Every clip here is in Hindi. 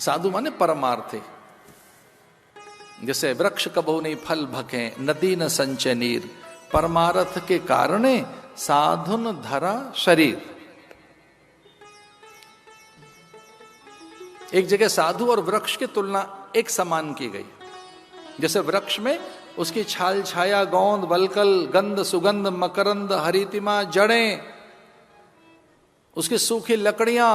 साधु माने परमार्थी। जैसे वृक्ष कबहु नहीं फल भके, नदी न संचय नीर, परमार्थ के कारणे साधुन धरा शरीर। एक जगह साधु और वृक्ष की तुलना एक समान की गई। जैसे वृक्ष में उसकी छाल छाया, गोंद, वलकल, गंध, सुगंध, मकरंद, हरितिमा, जड़ें, उसकी सूखी लकड़ियां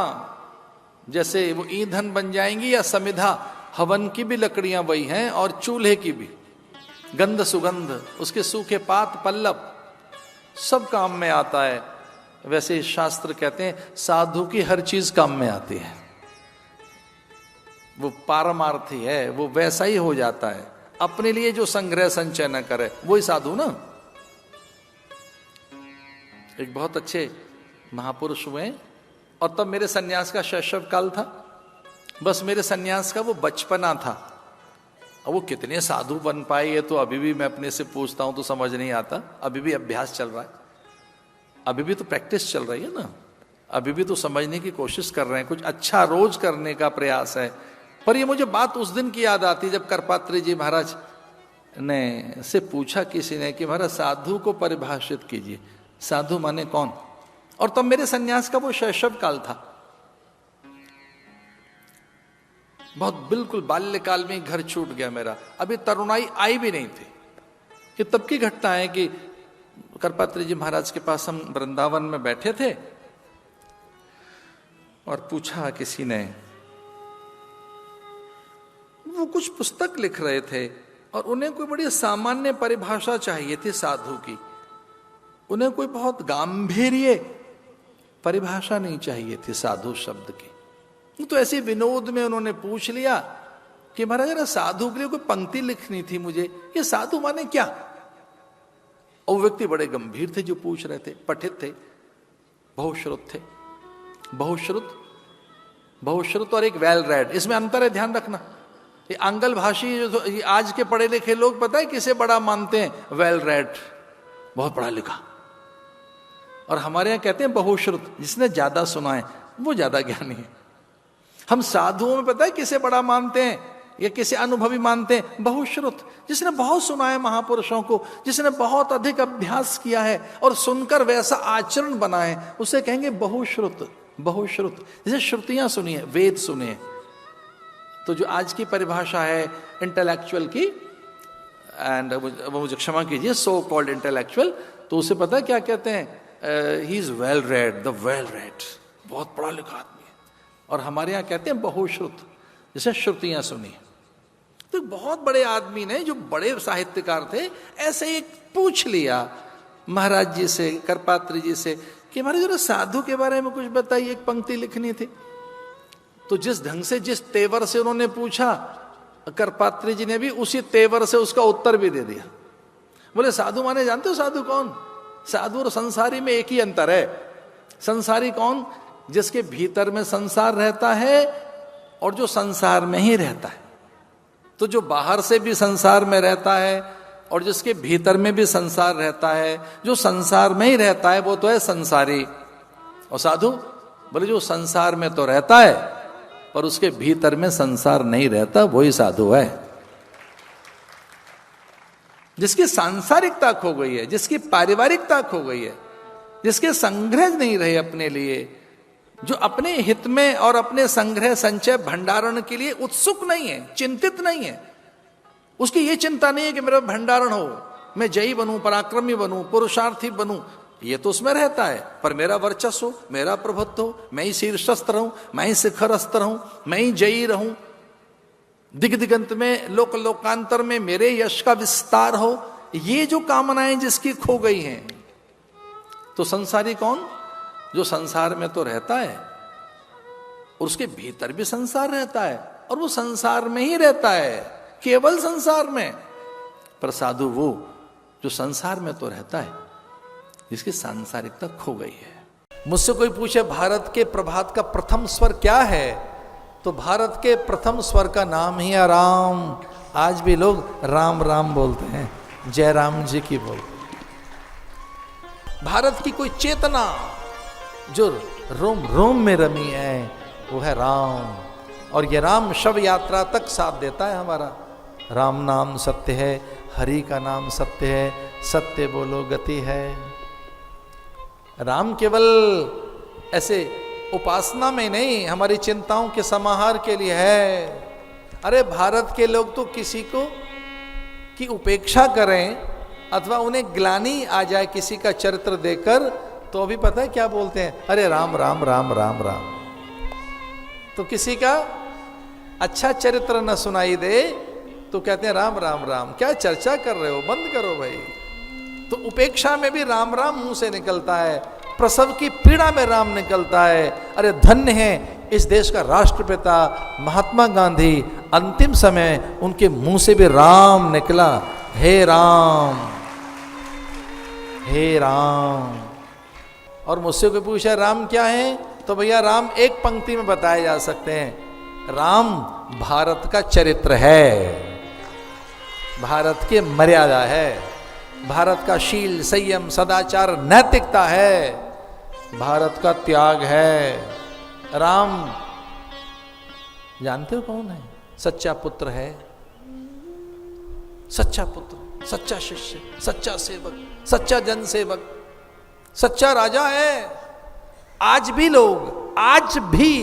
जैसे वो ईंधन बन जाएंगी, या समिधा हवन की भी लकड़ियां वही हैं और चूल्हे की भी, गंध सुगंध, उसके सूखे पात पल्लव सब काम में आता है। वैसे शास्त्र कहते हैं साधु की हर चीज काम में आती है। वो पारमार्थी है, वो वैसा ही हो जाता है। अपने लिए जो संग्रह संचय न करे वही साधु ना। एक बहुत अच्छे महापुरुष हुए और तब मेरे सन्यास का शैशव काल था। बस मेरे सन्यास का वो बचपना था। अब वो कितने साधु बन पाए ये तो अभी भी मैं अपने से पूछता हूं तो समझ नहीं आता। अभी भी अभ्यास चल रहा है, अभी भी तो प्रैक्टिस चल रही है ना, अभी भी तो समझने की कोशिश कर रहे हैं, कुछ अच्छा रोज करने का प्रयास है। पर ये मुझे बात उस दिन की याद आती जब करपात्री जी महाराज ने से पूछा किसी ने कि महाराज साधु को परिभाषित कीजिए, साधु माने कौन। और तब मेरे सन्यास का वो शैशव काल था, बहुत बिल्कुल बाल्यकाल में घर छूट गया मेरा, अभी तरुणाई आई भी नहीं थी। ये तब की घटना है कि करपात्री जी महाराज के पास हम वृंदावन में बैठे थे और पूछा किसी ने, वो कुछ पुस्तक लिख रहे थे और उन्हें कोई बड़ी सामान्य परिभाषा चाहिए थी साधु की, उन्हें कोई बहुत गांभीर्य परिभाषा नहीं चाहिए थी साधु शब्द की। तो ऐसे विनोद में उन्होंने पूछ लिया कि महाराज साधु के लिए कोई पंक्ति लिखनी थी मुझे, ये साधु माने क्या। और वो व्यक्ति बड़े गंभीर थे जो पूछ रहे थे, पठित थे, बहुश्रुत थे, बहुश्रुत और एक वेल रेड, इसमें अंतर है, ध्यान रखना। ये आंग्ल भाषी जो आज के पढ़े लिखे लोग पता है किसे बड़ा मानते हैं, वेल रेड, बहुत पढ़ा लिखा। और हमारे यहां कहते हैं बहुश्रुत, जिसने ज्यादा सुना है वो ज्यादा ज्ञानी है। हम साधुओं में पता है किसे बड़ा मानते हैं या किसे अनुभवी मानते हैं, बहुश्रुत, जिसने बहुत सुना है महापुरुषों को, जिसने बहुत अधिक अभ्यास किया है और सुनकर वैसा आचरण बना है, उसे कहेंगे बहुश्रुत। बहुश्रुत जैसे श्रुतियां सुनी है, वेद सुने हैं। तो जो आज की परिभाषा है इंटेलेक्चुअल की, एंड वो मुझे क्षमा कीजिए, सो कॉल्ड इंटेलेक्चुअल, तो उसे पता है क्या कहते हैं, he is well read, the well read, बहुत पढ़ा लिखा आदमी है। और हमारे यहाँ कहते हैं बहुश्रुत, जैसे श्रुतियां सुनी। तो बहुत बड़े आदमी ने, जो बड़े साहित्यकार थे, ऐसे ही पूछ लिया महाराज जी से, करपात्री जी से कि महाराज जरा साधु के बारे में कुछ बताइए, एक पंक्ति लिखनी थी। तो जिस ढंग से, जिस तेवर से उन्होंने पूछा, करपात्री जी ने भी उसी तेवर से उसका उत्तर भी दे दिया। बोले साधु माने जानते हो साधु कौन? साधु और संसारी में एक ही अंतर है। संसारी कौन? जिसके भीतर में संसार रहता है और जो संसार में ही रहता है। तो जो बाहर से भी संसार में रहता है और जिसके भीतर में भी संसार रहता है, जो संसार में ही रहता है वो तो है संसारी। और साधु बोले जो संसार में तो रहता है पर उसके भीतर में संसार नहीं रहता, वही साधु है। जिसकी सांसारिकता खो गई है, जिसकी पारिवारिकता खो गई है, जिसके संग्रह नहीं रहे अपने लिए, जो अपने हित में और अपने संग्रह संचय भंडारण के लिए उत्सुक नहीं है, चिंतित नहीं है, उसकी ये चिंता नहीं है कि मेरा भंडारण हो, मैं जयी बनूं, पराक्रमी बनूं, पुरुषार्थी बनूं, ये तो उसमें रहता है। पर मेरा वर्चस्व हो, मेरा प्रभुत्व हो, मैं ही शीर्षस्थ रहूं, मैं ही शिखरस्थ रहूं, मैं ही जयी रहूं, दिग दिगंत में, लोक लोकांतर में मेरे यश का विस्तार हो, ये जो कामनाएं जिसकी खो गई हैं। तो संसारी कौन? जो संसार में तो रहता है और उसके भीतर भी संसार रहता है और वो संसार में ही रहता है, केवल संसार में। पर साधु वो जो संसार में तो रहता है, जिसकी सांसारिकता खो गई है। मुझसे कोई पूछे भारत के प्रभात का प्रथम स्वर क्या है, तो भारत के प्रथम स्वर का नाम ही है राम। आज भी लोग राम राम बोलते हैं, जय राम जी की बोलते। भारत की कोई चेतना जो रोम रोम में रमी है वो है राम, और ये राम शव यात्रा तक साथ देता है हमारा। राम नाम सत्य है, हरि का नाम सत्य है, सत्य बोलो गति है। राम केवल ऐसे उपासना में नहीं, हमारी चिंताओं के समाहार के लिए है। अरे भारत के लोग तो किसी को की उपेक्षा करें अथवा उन्हें ग्लानि आ जाए किसी का चरित्र देखकर, तो अभी पता है क्या बोलते हैं, अरे राम राम राम राम राम। तो किसी का अच्छा चरित्र न सुनाई दे तो कहते हैं राम राम राम। क्या चर्चा कर रहे हो, बंद करो भाई। तो उपेक्षा में भी राम राम मुंह से निकलता है, प्रसव की पीड़ा में राम निकलता है। अरे धन्य है इस देश का राष्ट्रपिता महात्मा गांधी, अंतिम समय उनके मुंह से भी राम निकला, हे राम हे राम। और मुझसे कोई पूछा राम क्या है, तो भैया राम एक पंक्ति में बताए जा सकते हैं, राम भारत का चरित्र है, भारत की मर्यादा है, भारत का शील संयम सदाचार नैतिकता है, भारत का त्याग है। राम जानते हो कौन है? सच्चा पुत्र है, सच्चा पुत्र, सच्चा शिष्य, सच्चा सेवक, सच्चा जनसेवक, सच्चा राजा है। आज भी लोग, आज भी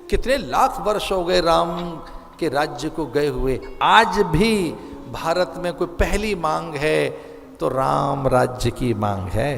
कितने लाख वर्ष हो गए राम के राज्य को गए हुए, आज भी भारत में कोई पहली मांग है तो राम राज्य की मांग है।